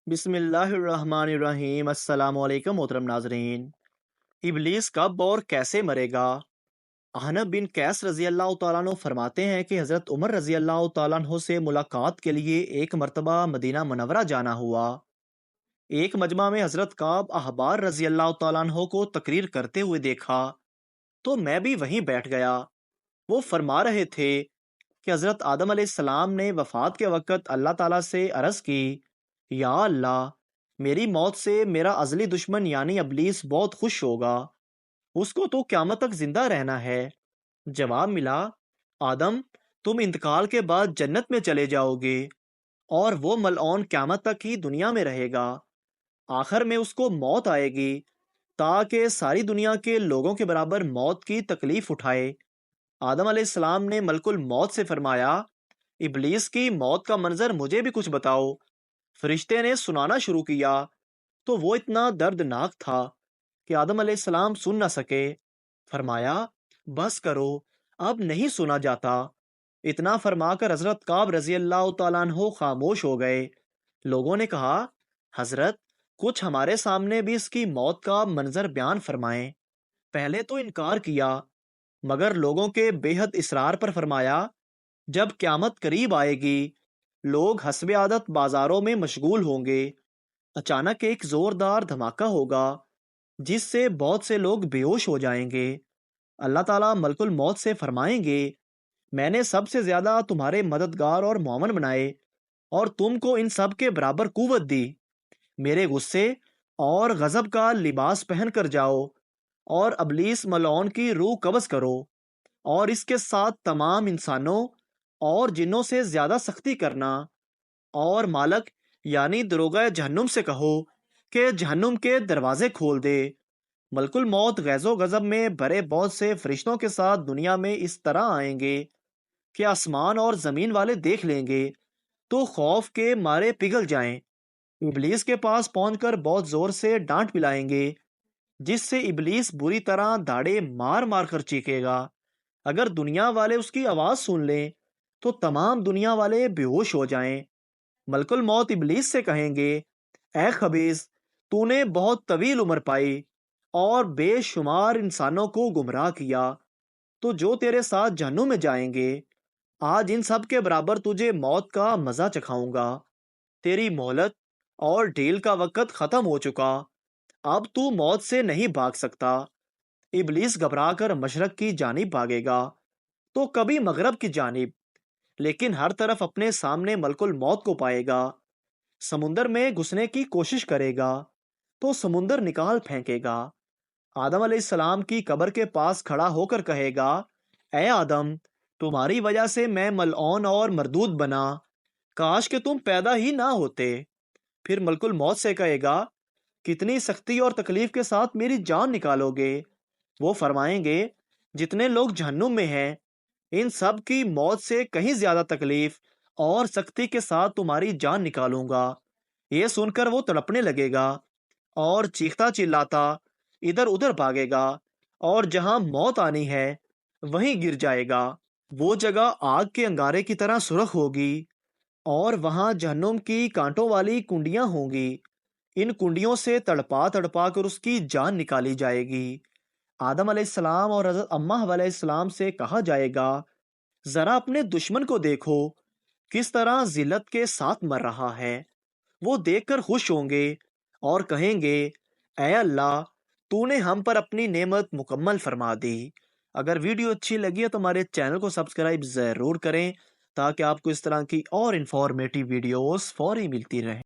بسم اللہ الرحمن الرحیم۔ السلام علیکم محترم ناظرین۔ ابلیس کب اور کیسے مرے گا؟ احنف بن قیس رضی اللہ تعالیٰ عنہ فرماتے ہیں کہ حضرت عمر رضی اللہ تعالیٰ عنہ سے ملاقات کے لیے ایک مرتبہ مدینہ منورہ جانا ہوا۔ ایک مجمع میں حضرت کعب احبار رضی اللہ تعالیٰ عنہ کو تقریر کرتے ہوئے دیکھا تو میں بھی وہیں بیٹھ گیا۔ وہ فرما رہے تھے کہ حضرت آدم علیہ السلام نے وفات کے وقت اللہ تعالیٰ سے عرض کی، یا اللہ، میری موت سے میرا ازلی دشمن یعنی ابلیس بہت خوش ہوگا، اس کو تو قیامت تک زندہ رہنا ہے۔ جواب ملا، آدم، تم انتقال کے بعد جنت میں چلے جاؤ گے اور وہ ملعون قیامت تک ہی دنیا میں رہے گا۔ آخر میں اس کو موت آئے گی تاکہ ساری دنیا کے لوگوں کے برابر موت کی تکلیف اٹھائے۔ آدم علیہ السلام نے ملک الموت سے فرمایا، ابلیس کی موت کا منظر مجھے بھی کچھ بتاؤ۔ فرشتے نے سنانا شروع کیا تو وہ اتنا دردناک تھا کہ آدم علیہ السلام سن نہ سکے۔ فرمایا، بس کرو، اب نہیں سنا جاتا۔ اتنا فرما کر حضرت کعب رضی اللہ تعالیٰ عنہ خاموش ہو گئے۔ لوگوں نے کہا، حضرت، کچھ ہمارے سامنے بھی اس کی موت کا منظر بیان فرمائیں۔ پہلے تو انکار کیا، مگر لوگوں کے بے حد اصرار پر فرمایا، جب قیامت قریب آئے گی، لوگ حسب عادت بازاروں میں مشغول ہوں گے۔ اچانک ایک زوردار دھماکہ ہوگا جس سے بہت سے لوگ بے ہوش ہو جائیں گے۔ اللہ تعالیٰ ملک الموت سے فرمائیں گے، میں نے سب سے زیادہ تمہارے مددگار اور معاون بنائے اور تم کو ان سب کے برابر قوت دی۔ میرے غصے اور غضب کا لباس پہن کر جاؤ اور ابلیس ملعون کی روح قبض کرو اور اس کے ساتھ تمام انسانوں اور جنوں سے زیادہ سختی کرنا، اور مالک یعنی دروغہ جہنم سے کہو کہ جہنم کے دروازے کھول دے۔ ملک الموت غیظ و غضب میں بھرے بہت سے فرشتوں کے ساتھ دنیا میں اس طرح آئیں گے کہ آسمان اور زمین والے دیکھ لیں گے تو خوف کے مارے پگھل جائیں۔ ابلیس کے پاس پہنچ کر بہت زور سے ڈانٹ پلائیں گے جس سے ابلیس بری طرح داڑے مار مار کر چیخے گا۔ اگر دنیا والے اس کی آواز سن لیں تو تمام دنیا والے بے ہوش ہو جائیں۔ ملک الموت ابلیس سے کہیں گے، اے خبیث، تو نے بہت طویل عمر پائی اور بے شمار انسانوں کو گمراہ کیا، تو جو تیرے ساتھ جہنم میں جائیں گے، آج ان سب کے برابر تجھے موت کا مزہ چکھاؤں گا۔ تیری مہلت اور ڈھیل کا وقت ختم ہو چکا، اب تو موت سے نہیں بھاگ سکتا۔ ابلیس گھبرا کر مشرق کی جانب بھاگے گا تو کبھی مغرب کی جانب، لیکن ہر طرف اپنے سامنے ملک الموت کو پائے گا۔ سمندر میں گھسنے کی کوشش کرے گا تو سمندر نکال پھینکے گا۔ آدم علیہ السلام کی قبر کے پاس کھڑا ہو کر کہے گا، اے آدم، تمہاری وجہ سے میں ملعون اور مردود بنا، کاش کہ تم پیدا ہی نہ ہوتے۔ پھر ملک الموت سے کہے گا، کتنی سختی اور تکلیف کے ساتھ میری جان نکالو گے؟ وہ فرمائیں گے، جتنے لوگ جہنم میں ہیں ان سب کی موت سے کہیں زیادہ تکلیف اور سختی کے ساتھ تمہاری جان نکالوں گا۔ یہ سن کر وہ تڑپنے لگے گا اور چیختا چلاتا ادھر ادھر بھاگے گا اور جہاں موت آنی ہے وہیں گر جائے گا۔ وہ جگہ آگ کے انگارے کی طرح سرخ ہوگی اور وہاں جہنم کی کانٹوں والی کنڈیاں ہوں گی۔ ان کنڈیوں سے تڑپا تڑپا کر اس کی جان نکالی جائے گی۔ آدم علیہ السلام اور حضرت اماں علیہ السلام سے کہا جائے گا، ذرا اپنے دشمن کو دیکھو کس طرح ذلت کے ساتھ مر رہا ہے۔ وہ دیکھ کر خوش ہوں گے اور کہیں گے، اے اللہ، تو نے ہم پر اپنی نعمت مکمل فرما دی۔ اگر ویڈیو اچھی لگی ہے تو ہمارے چینل کو سبسکرائب ضرور کریں تاکہ آپ کو اس طرح کی اور انفارمیٹیو ویڈیوز فوری ملتی رہیں۔